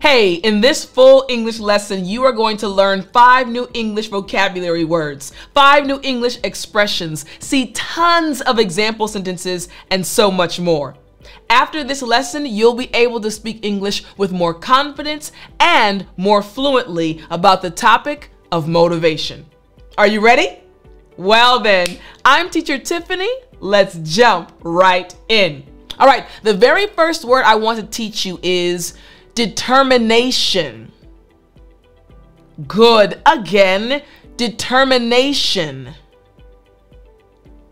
Hey, in this full English lesson, you are going to learn 5 new English vocabulary words, 5 new English expressions, see tons of example sentences, and so much more. After this lesson, you'll be able to speak English with more confidence and more fluently about the topic of motivation. Are you ready? Well then, I'm Teacher Tiffany. Let's jump right in. All right, the very first word I want to teach you is determination. Good. Again, determination.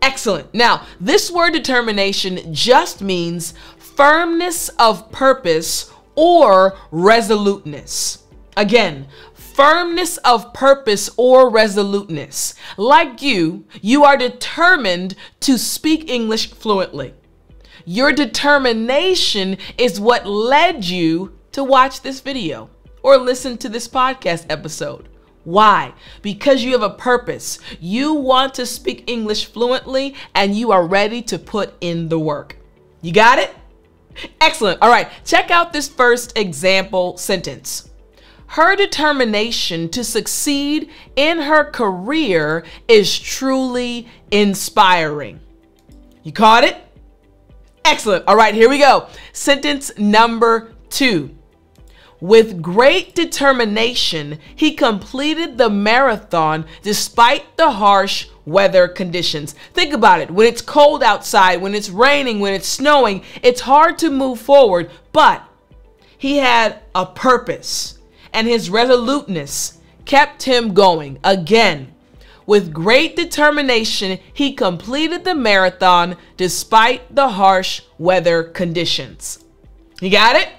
Excellent. Now, this word determination just means firmness of purpose or resoluteness. Again, firmness of purpose or resoluteness. Like you are determined to speak English fluently. Your determination is what led you to watch this video or listen to this podcast episode. Why? Because you have a purpose. You want to speak English fluently and you are ready to put in the work. You got it? Excellent. All right, check out this first example sentence. Her determination to succeed in her career is truly inspiring. You caught it? Excellent. All right, here we go. Sentence number 2. With great determination, he completed the marathon despite the harsh weather conditions. Think about it. When it's cold outside, when it's raining, when it's snowing, it's hard to move forward, but he had a purpose and his resoluteness kept him going. Again, with great determination, he completed the marathon despite the harsh weather conditions. You got it?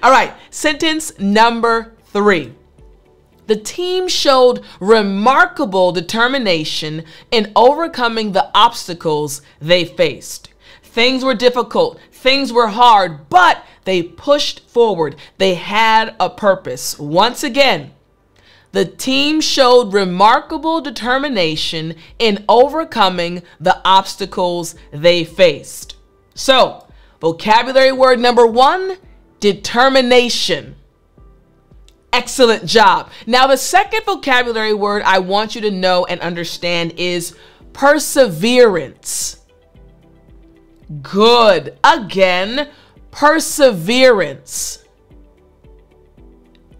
All right, sentence number 3. The team showed remarkable determination in overcoming the obstacles they faced. Things were difficult, things were hard, but they pushed forward. They had a purpose. Once again, the team showed remarkable determination in overcoming the obstacles they faced. So, vocabulary word number 1, determination. Excellent job. Now, the second vocabulary word I want you to know and understand is perseverance. Good. Again, perseverance.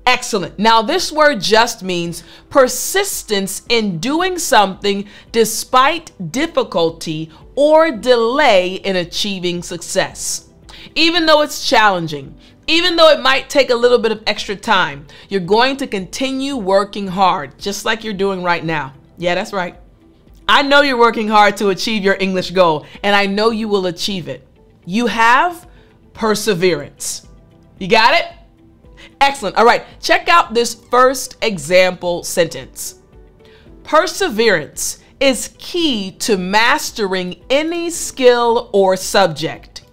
Excellent. Now, this word just means persistence in doing something despite difficulty or delay in achieving success. Even though it's challenging, even though it might take a little bit of extra time, you're going to continue working hard, just like you're doing right now. Yeah, that's right. I know you're working hard to achieve your English goal, and I know you will achieve it. You have perseverance. You got it? Excellent. All right, check out this first example sentence. Perseverance is key to mastering any skill or subject,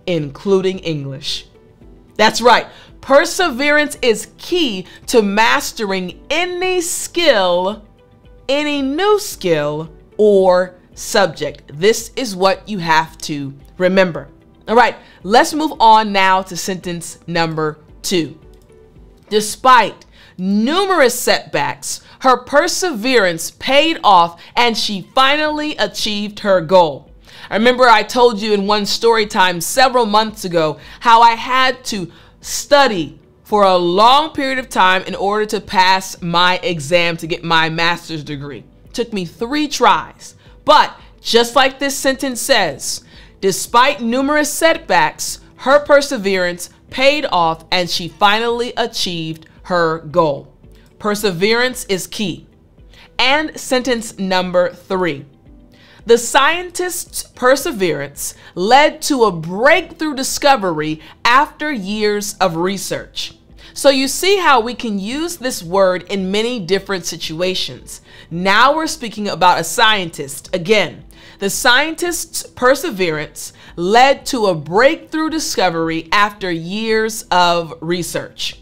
including English. That's right. Perseverance is key to mastering any skill, any new skill or subject. This is what you have to remember. All right, let's move on now to sentence number 2. Despite numerous setbacks, her perseverance paid off and she finally achieved her goal. I remember I told you in one story time several months ago how I had to study for a long period of time in order to pass my exam to get my master's degree. It took me 3 tries. But just like this sentence says, despite numerous setbacks, her perseverance paid off and she finally achieved her goal. Perseverance is key. And sentence number 3. The scientist's perseverance led to a breakthrough discovery after years of research. So you see how we can use this word in many different situations. Now we're speaking about a scientist. Again, the scientist's perseverance led to a breakthrough discovery after years of research.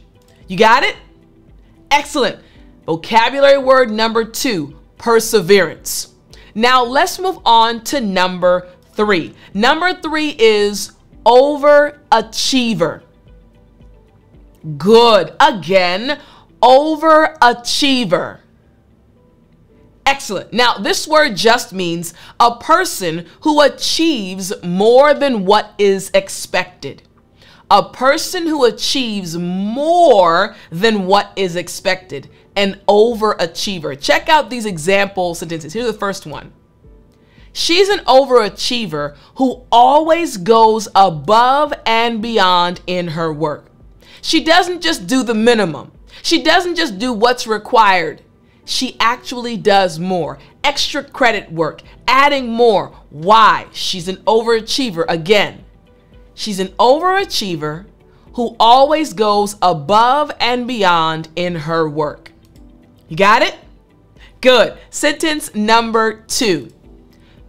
You got it? Excellent. Vocabulary word number 2, perseverance. Now let's move on to number 3. Number 3 is overachiever. Good. Again, overachiever. Excellent. Now, this word just means a person who achieves more than what is expected. A person who achieves more than what is expected. An overachiever. Check out these example sentences. Here's the first one. She's an overachiever who always goes above and beyond in her work. She doesn't just do the minimum. She doesn't just do what's required. She actually does more. Extra credit work, adding more. Why? She's an overachiever. Again, she's an overachiever who always goes above and beyond in her work. You got it? Good. Sentence number 2.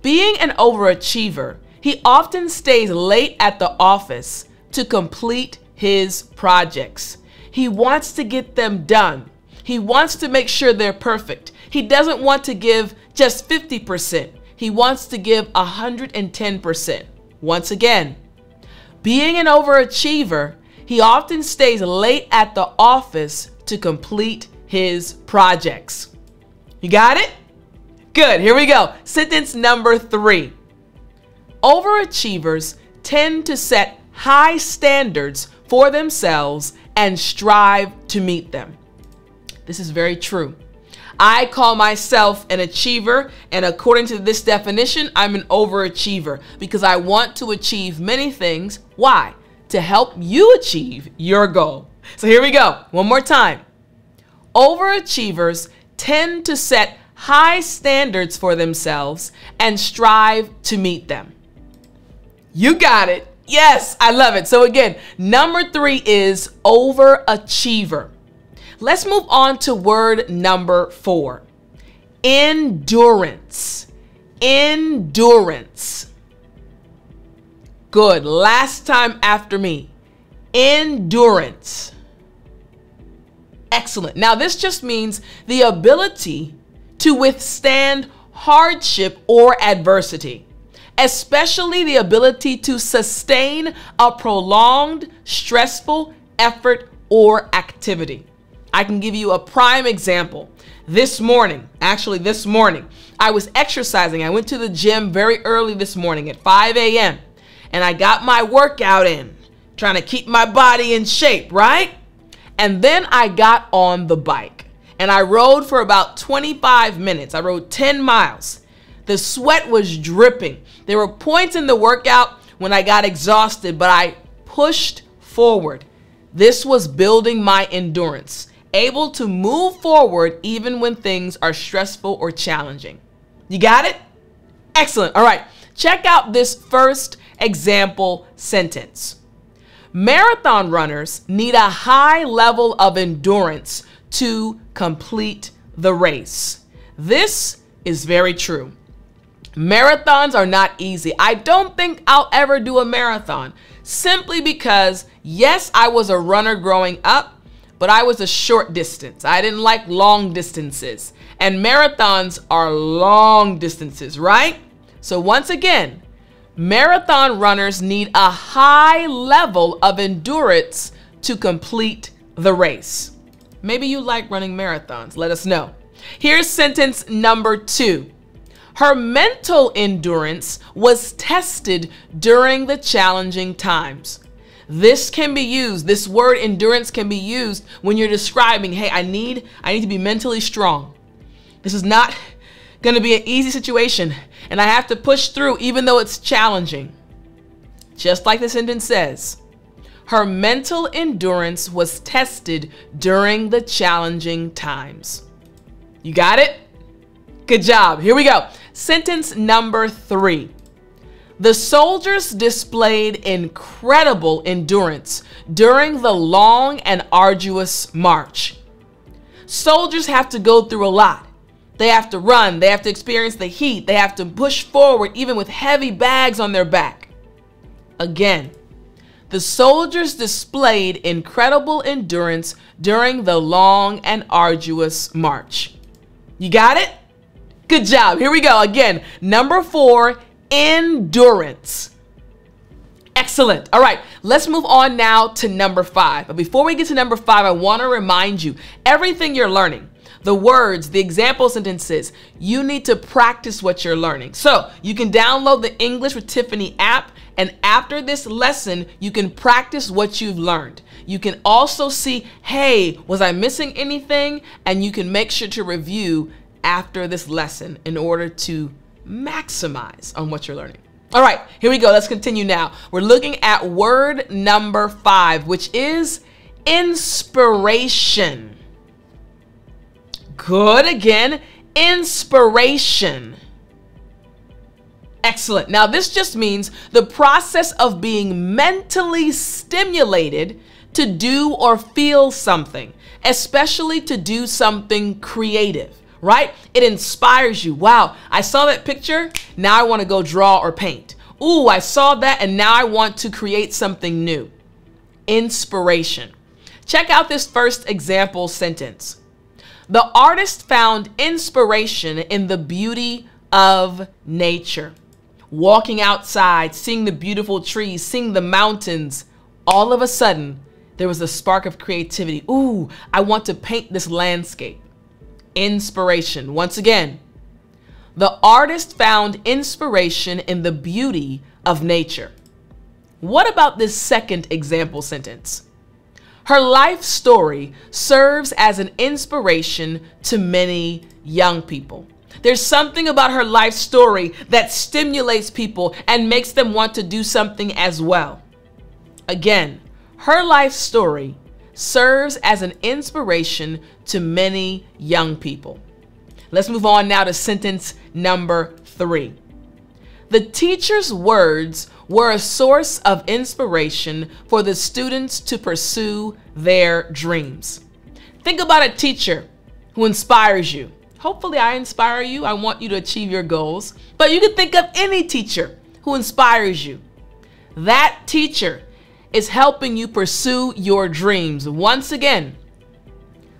Being an overachiever, he often stays late at the office to complete his projects. He wants to get them done. He wants to make sure they're perfect. He doesn't want to give just 50%. He wants to give 110%. Once again, being an overachiever, he often stays late at the office to complete his projects. You got it? Good. Here we go. Sentence number 3. Overachievers tend to set high standards for themselves and strive to meet them. This is very true. I call myself an achiever, and according to this definition, I'm an overachiever because I want to achieve many things. Why? To help you achieve your goal. So here we go. One more time. Overachievers tend to set high standards for themselves and strive to meet them. You got it. Yes, I love it. So again, number 3 is overachiever. Let's move on to word number 4. Endurance. Endurance. Good. Last time after me. Endurance. Excellent. Now this just means the ability to withstand hardship or adversity, especially the ability to sustain a prolonged, stressful effort or activity. I can give you a prime example. This morning, I was exercising. I went to the gym very early this morning at 5 a.m. and I got my workout in, trying to keep my body in shape, right? And then I got on the bike and I rode for about 25 minutes. I rode 10 miles. The sweat was dripping. There were points in the workout when I got exhausted, but I pushed forward. This was building my endurance, able to move forward even when things are stressful or challenging. You got it? Excellent. All right. Check out this first example sentence. Marathon runners need a high level of endurance to complete the race. This is very true. Marathons are not easy. I don't think I'll ever do a marathon simply because, yes, I was a runner growing up, but I was a short distance. I didn't like long distances. And marathons are long distances, right? So once again, marathon runners need a high level of endurance to complete the race. Maybe you like running marathons. Let us know. Here's sentence number 2. Her mental endurance was tested during the challenging times. This can be used, this word endurance can be used when you're describing, hey, I need to be mentally strong. This is not going to be an easy situation, and I have to push through even though it's challenging. Just like the sentence says, her mental endurance was tested during the challenging times. You got it? Good job. Here we go. Sentence number 3. The soldiers displayed incredible endurance during the long and arduous march. Soldiers have to go through a lot. They have to run, they have to experience the heat, they have to push forward even with heavy bags on their back. Again, the soldiers displayed incredible endurance during the long and arduous march. You got it? Good job. Here we go. Again, number 4, endurance. Excellent. All right, let's move on now to number 5. But before we get to number 5, I want to remind you, everything you're learning, the words, the example sentences, you need to practice what you're learning. So you can download the English with Tiffani app, and after this lesson, you can practice what you've learned. You can also see, hey, was I missing anything? And you can make sure to review after this lesson in order to maximize on what you're learning. All right, here we go. Let's continue now. We're looking at word number 5, which is inspiration. Good. Again, inspiration. Excellent. Now, this just means the process of being mentally stimulated to do or feel something, especially to do something creative. Right? It inspires you. Wow, I saw that picture. Now I want to go draw or paint. Ooh, I saw that and now I want to create something new. Inspiration. Check out this first example sentence. The artist found inspiration in the beauty of nature. Walking outside, seeing the beautiful trees, seeing the mountains. All of a sudden, there was a spark of creativity. Ooh, I want to paint this landscape. Inspiration. Once again, the artist found inspiration in the beauty of nature. What about this second example sentence? Her life story serves as an inspiration to many young people. There's something about her life story that stimulates people and makes them want to do something as well. Again, her life story serves as an inspiration to many young people. Let's move on now to sentence number 3. The teacher's words were a source of inspiration for the students to pursue their dreams. Think about a teacher who inspires you. Hopefully I inspire you. I want you to achieve your goals. But you can think of any teacher who inspires you. That teacher is helping you pursue your dreams. Once again,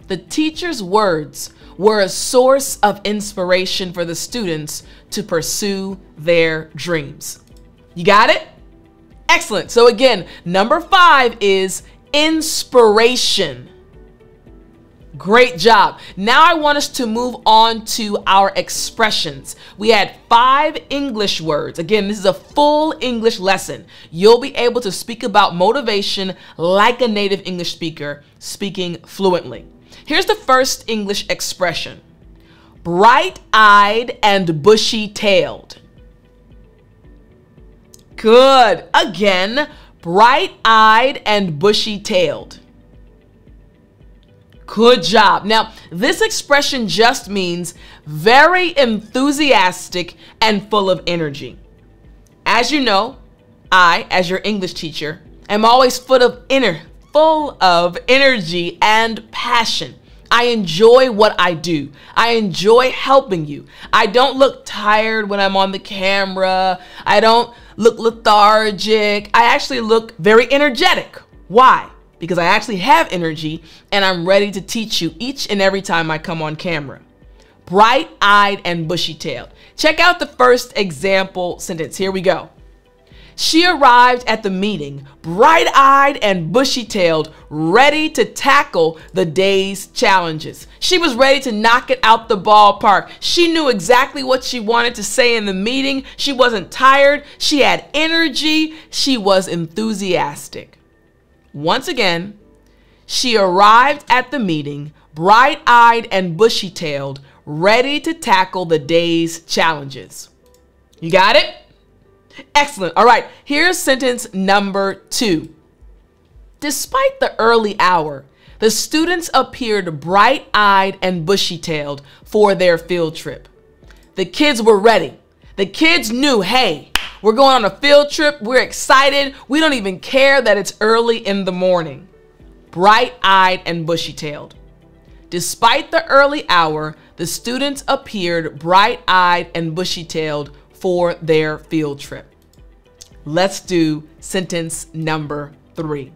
the teacher's words were a source of inspiration for the students to pursue their dreams. You got it? Excellent. So again, number 5 is inspiration. Great job. Now I want us to move on to our expressions. We had 5 English words. Again, this is a full English lesson. You'll be able to speak about motivation like a native English speaker, speaking fluently. Here's the first English expression. Bright-eyed and bushy-tailed. Good. Again, bright-eyed and bushy-tailed. Good job. Now, this expression just means very enthusiastic and full of energy. As you know, I, as your English teacher, am always full of energy and passion. I enjoy what I do. I enjoy helping you. I don't look tired when I'm on the camera. I don't look lethargic. I actually look very energetic. Why? Because I actually have energy and I'm ready to teach you each and every time I come on camera. Bright-eyed and bushy-tailed. Check out the first example sentence. Here we go. She arrived at the meeting bright-eyed and bushy-tailed, ready to tackle the day's challenges. She was ready to knock it out the ballpark. She knew exactly what she wanted to say in the meeting. She wasn't tired. She had energy. She was enthusiastic. Once again, she arrived at the meeting bright-eyed and bushy-tailed, ready to tackle the day's challenges. You got it? Excellent. All right, here's sentence number 2. Despite the early hour, the students appeared bright-eyed and bushy-tailed for their field trip. The kids were ready. The kids knew, hey, we're going on a field trip. We're excited. We don't even care that it's early in the morning. Bright-eyed and bushy-tailed. Despite the early hour, the students appeared bright-eyed and bushy-tailed for their field trip. Let's do sentence number 3.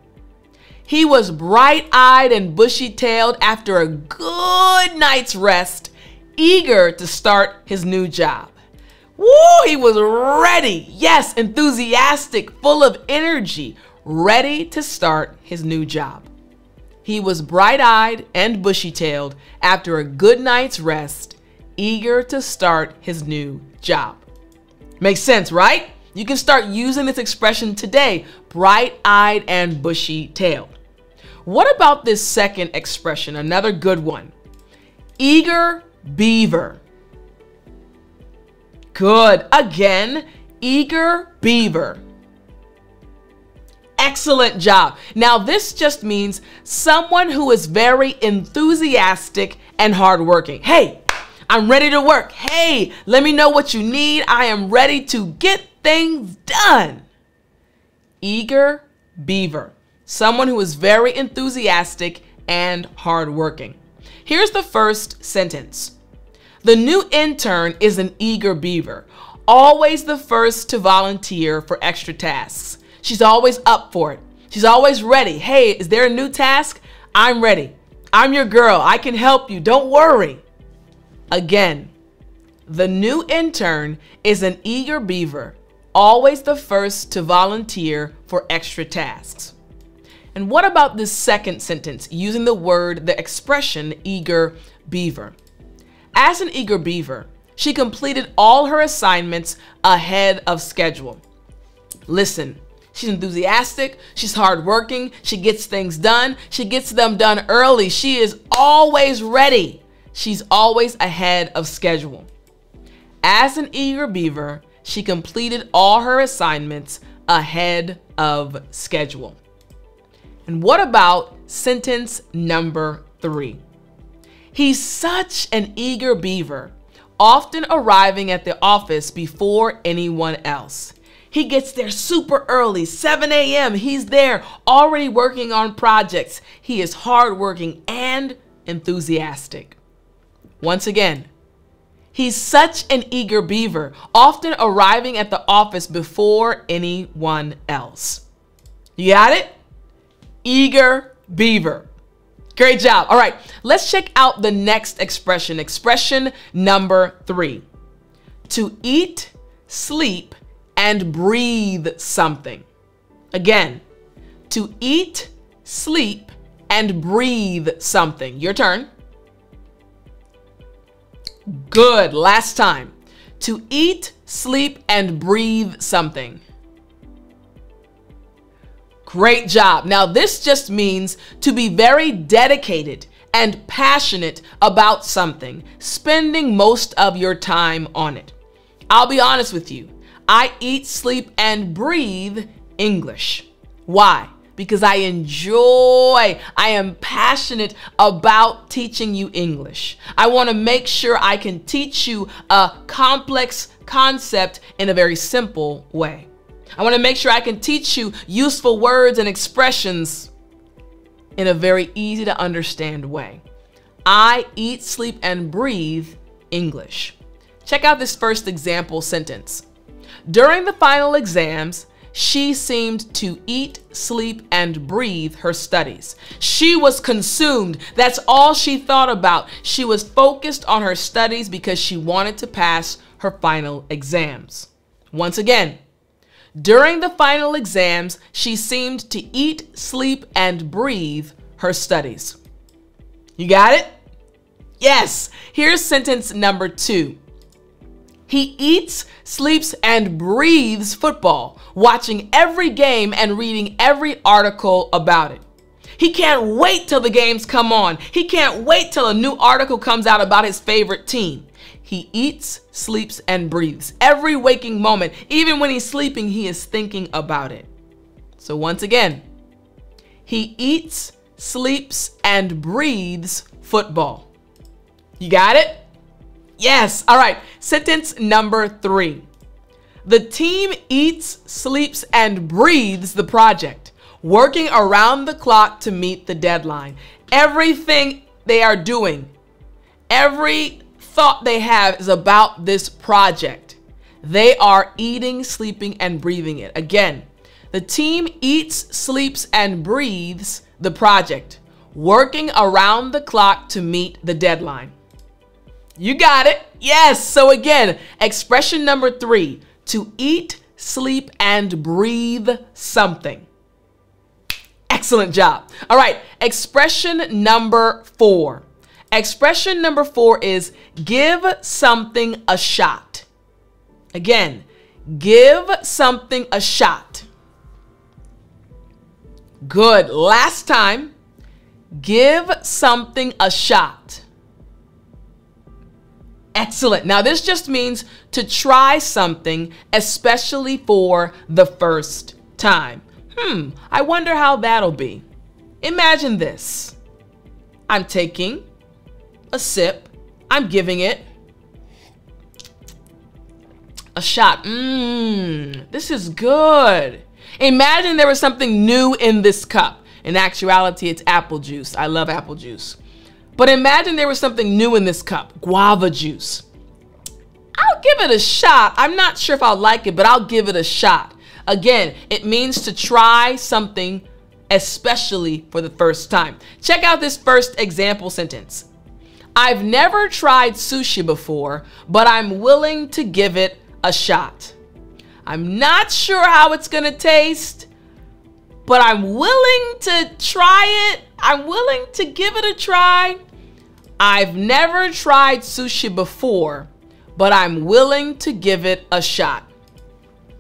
He was bright-eyed and bushy-tailed after a good night's rest, eager to start his new job. Woo, he was ready. Yes, enthusiastic, full of energy, ready to start his new job. He was bright-eyed and bushy-tailed after a good night's rest, eager to start his new job. Makes sense, right? You can start using this expression today, bright-eyed and bushy-tailed. What about this second expression, another good one? Eager beaver. Good. Again, eager beaver. Excellent job. Now, this just means someone who is very enthusiastic and hardworking. Hey, I'm ready to work. Hey, let me know what you need. I am ready to get things done. Eager beaver. Someone who is very enthusiastic and hardworking. Here's the first sentence. The new intern is an eager beaver, always the first to volunteer for extra tasks. She's always up for it. She's always ready. Hey, is there a new task? I'm ready. I'm your girl. I can help you. Don't worry. Again, the new intern is an eager beaver, always the first to volunteer for extra tasks. And what about this second sentence using the expression eager beaver? As an eager beaver, she completed all her assignments ahead of schedule. Listen, she's enthusiastic, she's hardworking, she gets things done, she gets them done early, she is always ready. She's always ahead of schedule. As an eager beaver, she completed all her assignments ahead of schedule. And what about sentence number 3? He's such an eager beaver, often arriving at the office before anyone else. He gets there super early, 7 a.m. He's there already working on projects. He is hardworking and enthusiastic. Once again, he's such an eager beaver, often arriving at the office before anyone else. You got it? Eager beaver. Great job. All right, let's check out the next expression. Expression number 3. To eat, sleep, and breathe something. Again, to eat, sleep, and breathe something. Your turn. Good. Last time. To eat, sleep, and breathe something. Great job. Now, this just means to be very dedicated and passionate about something, spending most of your time on it. I'll be honest with you. I eat, sleep, and breathe English. Why? Because I am passionate about teaching you English. I want to make sure I can teach you a complex concept in a very simple way. I want to make sure I can teach you useful words and expressions in a very easy to understand way. I eat, sleep, and breathe English. Check out this first example sentence. During the final exams, she seemed to eat, sleep, and breathe her studies. She was consumed. That's all she thought about. She was focused on her studies because she wanted to pass her final exams. Once again, during the final exams, she seemed to eat, sleep, and breathe her studies. You got it? Yes. Here's sentence number 2. He eats, sleeps, and breathes football, watching every game and reading every article about it. He can't wait till the games come on. He can't wait till a new article comes out about his favorite team. He eats, sleeps, and breathes. Every waking moment, even when he's sleeping, he is thinking about it. So once again, he eats, sleeps, and breathes football. You got it? Yes. All right. Sentence number 3. The team eats, sleeps, and breathes the project, working around the clock to meet the deadline. Everything they are doing, every thought they have is about this project. They are eating, sleeping, and breathing it. Again, the team eats, sleeps, and breathes the project, working around the clock to meet the deadline. You got it. Yes. So again, expression number 3, to eat, sleep, and breathe something. Excellent job. All right. Expression number 4. Expression number 4 is give something a shot. Again, give something a shot. Good. Last time, give something a shot. Excellent. Now this just means to try something, especially for the first time. I wonder how that'll be. Imagine this. I'm taking a sip. I'm giving it a shot. This is good. Imagine there was something new in this cup. In actuality, it's apple juice. I love apple juice. But imagine there was something new in this cup, guava juice. I'll give it a shot. I'm not sure if I'll like it, but I'll give it a shot. Again, it means to try something, especially for the first time. Check out this first example sentence. I've never tried sushi before, but I'm willing to give it a shot. I'm not sure how it's gonna taste, but I'm willing to try it. I'm willing to give it a try. I've never tried sushi before, but I'm willing to give it a shot.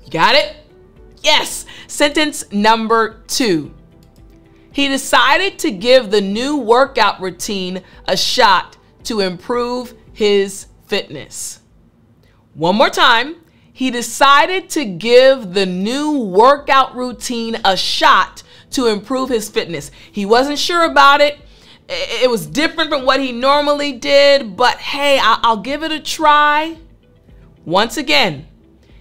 You got it? Yes. Sentence number 2. He decided to give the new workout routine a shot to improve his fitness. One more time. He decided to give the new workout routine a shot to improve his fitness. He wasn't sure about it. It was different from what he normally did, but hey, I'll give it a try. Once again,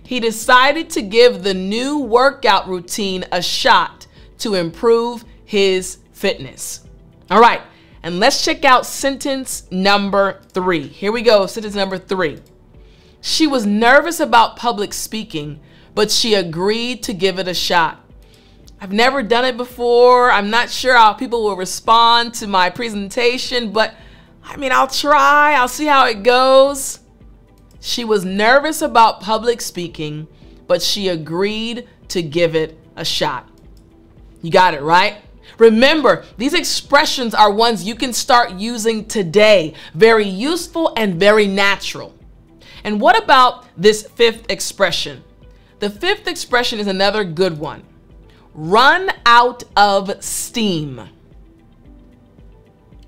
he decided to give the new workout routine a shot to improve his fitness. All right, and let's check out sentence number 3. Here we go, sentence number 3. She was nervous about public speaking, but she agreed to give it a shot. I've never done it before. I'm not sure how people will respond to my presentation, but I mean, I'll try. I'll see how it goes. She was nervous about public speaking, but she agreed to give it a shot. You got it, right? Remember, these expressions are ones you can start using today. Very useful and very natural. And what about this 5th expression? The 5th expression is another good one. Run out of steam.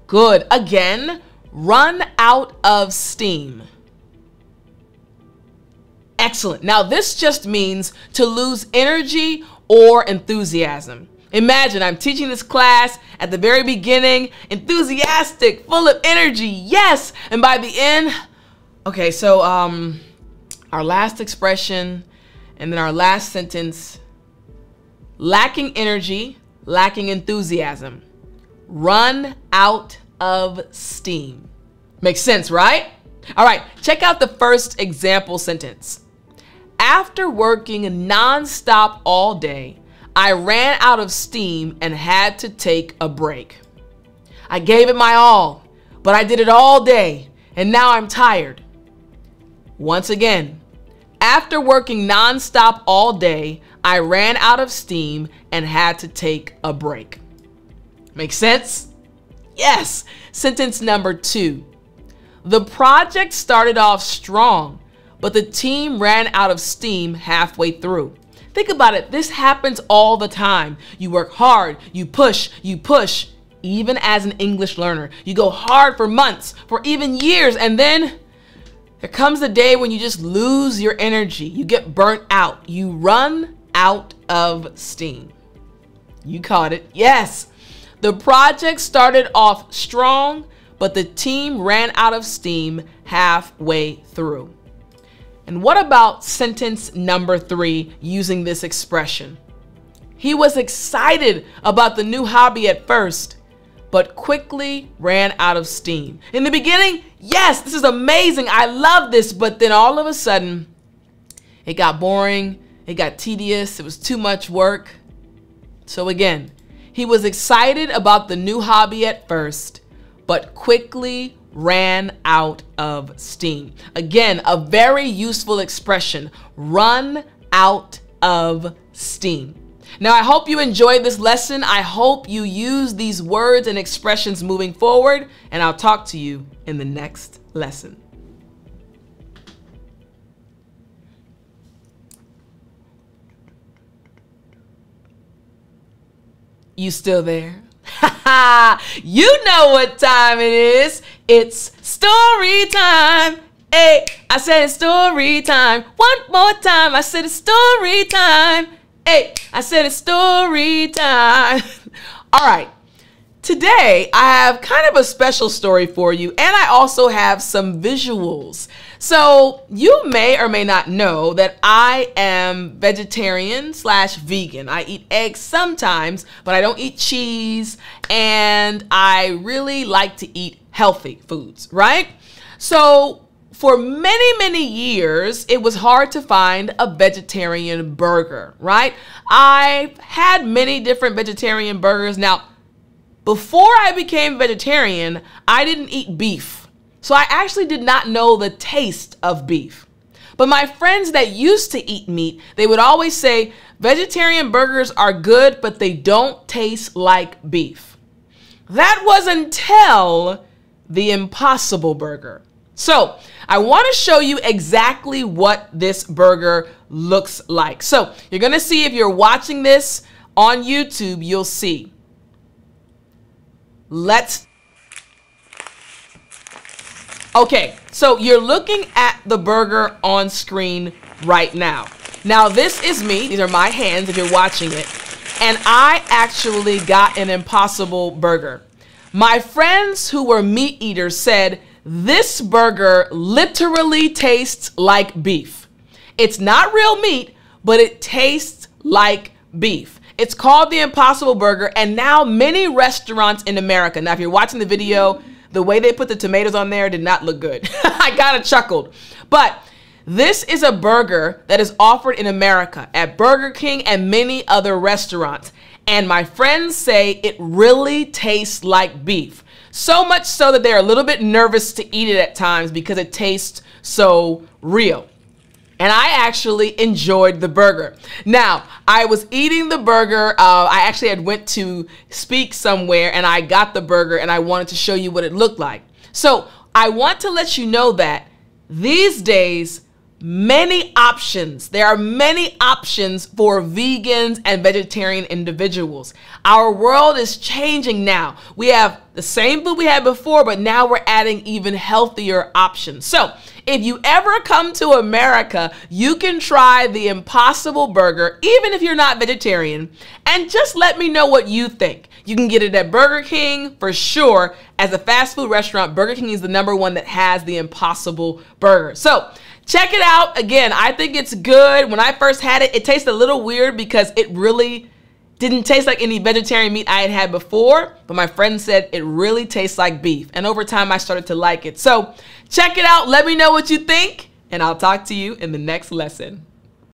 Good. Again, run out of steam. Excellent. Now this just means to lose energy or enthusiasm. Imagine I'm teaching this class at the very beginning, enthusiastic, full of energy, yes. And by the end, okay, so our last expression and then our last sentence, lacking energy, lacking enthusiasm. Run out of steam. Makes sense, right? All right, check out the first example sentence. After working nonstop all day, I ran out of steam and had to take a break. I gave it my all, but I did it all day, and now I'm tired. Once again, after working nonstop all day, I ran out of steam and had to take a break. Make sense? Yes. Sentence number 2. The project started off strong, but the team ran out of steam halfway through. Think about it. This happens all the time. You work hard, you push, even as an English learner. You go hard for months, for even years, and then there comes a day when you just lose your energy. You get burnt out. You run out of steam. You caught it. Yes. The project started off strong, but the team ran out of steam halfway through. And what about sentence number 3 using this expression? He was excited about the new hobby at first, but quickly ran out of steam. In the beginning, yes, this is amazing. I love this. But then all of a sudden, it got boring. It got tedious. It was too much work. So again, he was excited about the new hobby at first, but quickly ran out of steam. Again, a very useful expression, run out of steam. Now, I hope you enjoyed this lesson. I hope you use these words and expressions moving forward, and I'll talk to you in the next lesson. You still there? You know what time it is. It's story time. Hey, I said it's story time. One more time. I said it's story time. Hey, I said it's story time. All right. Today, I have kind of a special story for you, and I also have some visuals. So you may or may not know that I am vegetarian/vegan. I eat eggs sometimes, but I don't eat cheese, and I really like to eat healthy foods, right? So for many, many years, it was hard to find a vegetarian burger, right? I've had many different vegetarian burgers. Now, before I became vegetarian, I didn't eat beef. So I actually did not know the taste of beef. But my friends that used to eat meat, they would always say, vegetarian burgers are good, but they don't taste like beef. That was until the Impossible Burger. So I want to show you exactly what this burger looks like. So you're going to see, if you're watching this on YouTube, you'll see. Okay, so you're looking at the burger on screen right now. Now, this is me. These are my hands if you're watching it. And I actually got an Impossible Burger. My friends who were meat eaters said, this burger literally tastes like beef. It's not real meat, but it tastes like beef. It's called the Impossible Burger, and now many restaurants in America. Now, if you're watching the video, the way they put the tomatoes on there did not look good. I kind of chuckled. But this is a burger that is offered in America at Burger King and many other restaurants. And my friends say it really tastes like beef. So much so that they're a little bit nervous to eat it at times because it tastes so real. And I actually enjoyed the burger. Now, I was eating the burger. I actually had went to speak somewhere and I got the burger and I wanted to show you what it looked like. So I want to let you know that these days, there are many options for vegans and vegetarian individuals. Our world is changing now. We have the same food we had before, but now we're adding even healthier options. So if you ever come to America, you can try the Impossible Burger, even if you're not vegetarian, and just let me know what you think. You can get it at Burger King for sure. As a fast food restaurant, Burger King is the #1 that has the Impossible Burger. So check it out. Again, I think it's good. When I first had it, it tasted a little weird because it really didn't taste like any vegetarian meat I had had before, but my friend said it really tastes like beef. And over time, I started to like it. So check it out. Let me know what you think, and I'll talk to you in the next lesson.